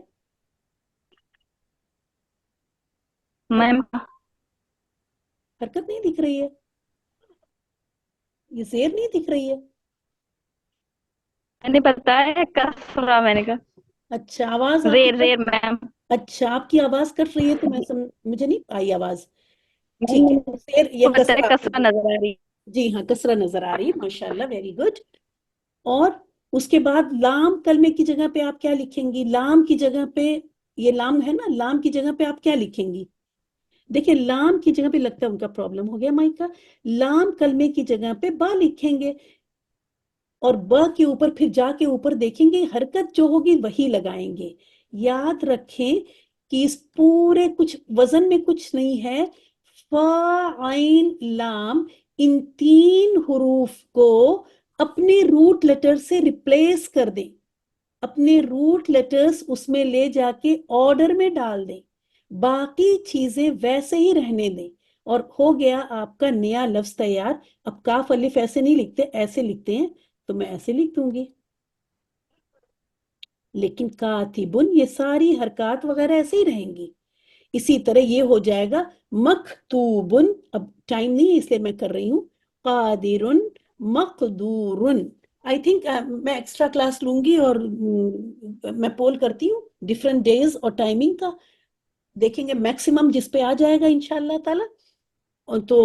میم حرکت نہیں دکھ رہی ہے، یہ زیر نہیں دکھ رہی ہے. میں نے بتایا کسرا، میں نے کہا اچھا آواز آپ کی زیر زیر میم. اچھا آپ کی آواز کٹ رہی ہے تو میں مجھے نہیں آئی آواز. ٹھیک ہے، میم زیر یہ کو بتایا کسرہ. کسرا نظر آ رہی. جی ہاں کسرہ نظر آ رہی ہے، ماشاءاللہ ویری گڈ. اور اس کے بعد لام کلمے کی جگہ پہ آپ کیا لکھیں گی؟ لام کی جگہ پہ، یہ لام ہے نا، لام کی جگہ پہ آپ کیا لکھیں گی؟ دیکھیں لام کی جگہ پہ لگتا ہے ان کا پرابلم ہو گیا مائک کا. لام کلمے کی جگہ پہ با لکھیں گے اور با کے اوپر پھر جا کے اوپر دیکھیں گے حرکت جو ہوگی وہی لگائیں گے. یاد رکھیں کہ اس پورے کچھ وزن میں کچھ نہیں ہے. فا عین لام، ان تین حروف کو اپنے روٹ لیٹر سے ریپلیس کر دیں، اپنے روٹ لیٹرز اس میں لے جا کے آرڈر میں ڈال دیں، باقی چیزیں ویسے ہی رہنے دیں، اور ہو گیا آپ کا نیا لفظ تیار. اب کاف الف ایسے نہیں لکھتے، ایسے لکھتے ہیں، تو میں ایسے لکھ دوں گی. لیکن کاتبن، یہ ساری حرکات وغیرہ ایسے ہی رہیں گی. اسی طرح یہ ہو جائے گا مکتوبن، اب ٹائم نہیں ہے اس لیے میں کر رہی ہوں، قادرن، مقدورن. آئی تھنک میں ایکسٹرا کلاس لوں گی اور میں پول کرتی ہوں ڈیفرنٹ ڈیز اور ٹائمنگ کا، دیکھیں گے میکسیمم جس پہ آ جائے گا انشاءاللہ تعالی. اور تو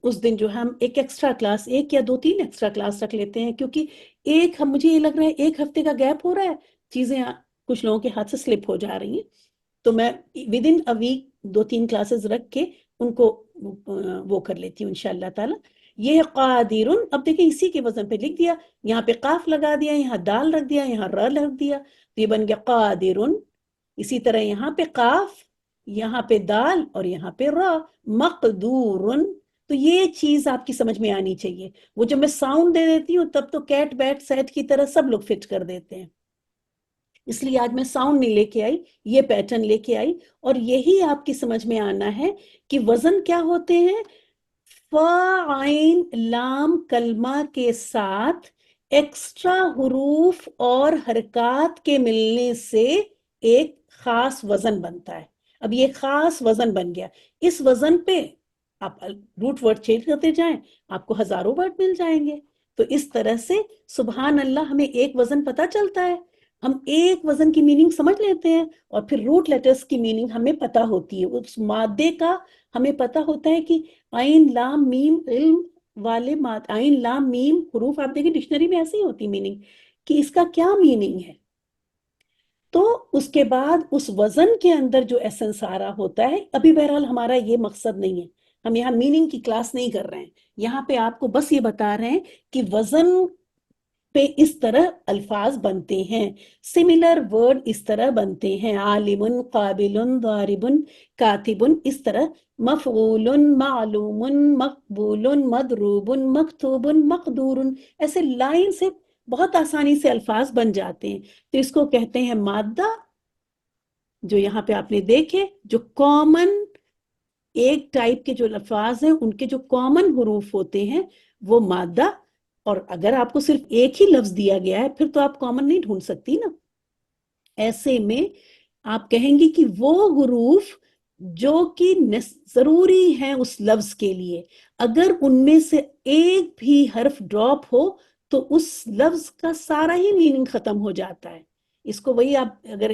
اس دن جو ہم ایک ایکسٹرا کلاس، ایک یا دو تین ایکسٹرا کلاس رکھ لیتے ہیں، کیونکہ مجھے یہ لگ رہا ہے ایک ہفتے کا گیپ ہو رہا ہے، چیزیں کچھ لوگوں کے ہاتھ سے سلپ ہو جا رہی ہیں. تو میں ود ان اے ویک دو تین کلاسز رکھ کے ان کو وہ کر لیتی ہوں انشاءاللہ تعالی. یہ ہے قادرن. اب دیکھیں اسی کے وزن پہ لکھ دیا، یہاں پہ قاف لگا دیا، یہاں دال رکھ دیا، یہاں ر رکھ دیا، تو یہ بن گیا قادرن. اسی طرح یہاں پہ قاف، یہاں پہ دال اور یہاں پہ را، مقدورن. تو یہ چیز آپ کی سمجھ میں آنی چاہیے. وہ جب میں ساؤنڈ دے دیتی ہوں تب تو کیٹ بیٹ سیٹ کی طرح سب لوگ فٹ کر دیتے ہیں، اس لیے آج میں ساؤنڈ نہیں لے کے آئی، یہ پیٹرن لے کے آئی. اور یہی آپ کی سمجھ میں آنا ہے کہ وزن کیا ہوتے ہیں. فا عین لام کلمہ کے ساتھ ایکسٹرا حروف اور حرکات کے ملنے سے ایک خاص وزن بنتا ہے. اب یہ خاص وزن بن گیا، اس وزن پہ آپ روٹ ورڈ چینج کرتے جائیں، آپ کو ہزاروں ورڈ مل جائیں گے. تو اس طرح سے سبحان اللہ ہمیں ایک وزن پتہ چلتا ہے، ہم ایک وزن کی میننگ سمجھ لیتے ہیں، اور پھر روٹ لیٹرز کی میننگ ہمیں پتہ ہوتی ہے، اس مادے کا ہمیں پتہ ہوتا ہے کہ عین لام میم علم والے عین لام میم حروف آپ دیکھیں ڈکشنری میں ایسے ہی ہوتی میننگ کہ اس کا کیا میننگ ہے. تو اس کے بعد اس وزن کے اندر جو ایسنس آ رہا ہوتا ہے، ابھی بہرحال ہمارا یہ مقصد نہیں ہے، ہم یہاں میننگ کی کلاس نہیں کر رہے ہیں، یہاں پہ آپ کو بس یہ بتا رہے ہیں کہ وزن پہ اس طرح الفاظ بنتے ہیں، سملر ورڈ اس طرح بنتے ہیں، عالم، قابل، ضارب، کاتب، اس طرح مفعول، معلوم، مقبول، مضروب، مکتوب، مقدور، ایسے لائن سے بہت آسانی سے الفاظ بن جاتے ہیں. تو اس کو کہتے ہیں مادہ، جو یہاں پہ آپ نے دیکھے جو کامن ایک ٹائپ کے جو الفاظ ہیں ان کے جو کامن حروف ہوتے ہیں وہ مادہ، اور اگر آپ کو صرف ایک ہی لفظ دیا گیا ہے پھر تو آپ کامن نہیں ڈھونڈ سکتی نا. ایسے میں آپ کہیں گی کہ وہ حروف جو کہ ضروری ہیں اس لفظ کے لیے، اگر ان میں سے ایک بھی حرف ڈراپ ہو تو اس لفظ کا سارا ہی میننگ ختم ہو جاتا ہے. اس کو وہی آپ اگر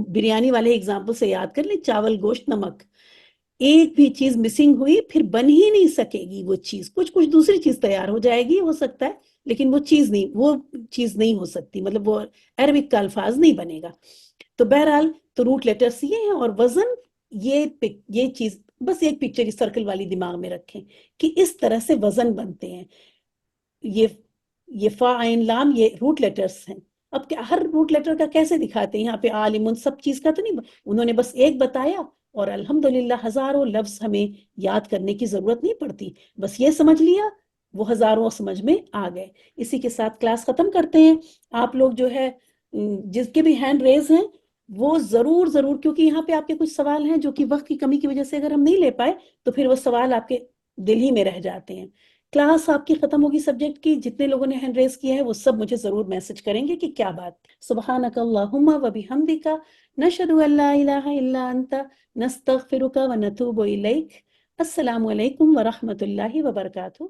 بریانی والے اگزامپل سے یاد کر لیں، چاول گوشت نمک، ایک بھی چیز مسنگ ہوئی پھر بن ہی نہیں سکے گی وہ چیز. کچھ دوسری چیز تیار ہو جائے گی ہو سکتا ہے، لیکن وہ چیز نہیں ہو سکتی، مطلب وہ عربک کا الفاظ نہیں بنے گا. تو بہرحال تو روٹ لیٹرز یہ ہیں، اور وزن یہ چیز بس ایک پکچر سرکل والی دماغ میں رکھیں کہ اس طرح سے وزن بنتے ہیں. یہ فا عین لام یہ روٹ لیٹرز ہیں. اب کیا ہر روٹ لیٹر کا کیسے دکھاتے ہیں؟ یہاں پہ عالم سب چیز کا تو نہیں، انہوں نے بس ایک بتایا اور الحمدللہ ہزاروں لفظ ہمیں یاد کرنے کی ضرورت نہیں پڑتی، بس یہ سمجھ لیا وہ ہزاروں سمجھ میں آ گئے. اسی کے ساتھ کلاس ختم کرتے ہیں. آپ لوگ جو ہے جس کے بھی ہینڈ ریز ہیں وہ ضرور کیونکہ یہاں پہ آپ کے کچھ سوال ہیں جو کہ وقت کی کمی کی وجہ سے اگر ہم نہیں لے پائے تو پھر وہ سوال آپ کے دل ہی میں رہ جاتے ہیں. کلاس آپ کی ختم ہوگی سبجیکٹ کی، جتنے لوگوں نے ہینڈ ریز کیا ہے وہ سب مجھے ضرور میسج کریں گے کہ کیا بات. سبحانک اللہم و بحمدک نشہد ان لا الہ الا انت نستغفرک و نتوب الیک. السلام علیکم ورحمۃ اللہ وبرکاتہ.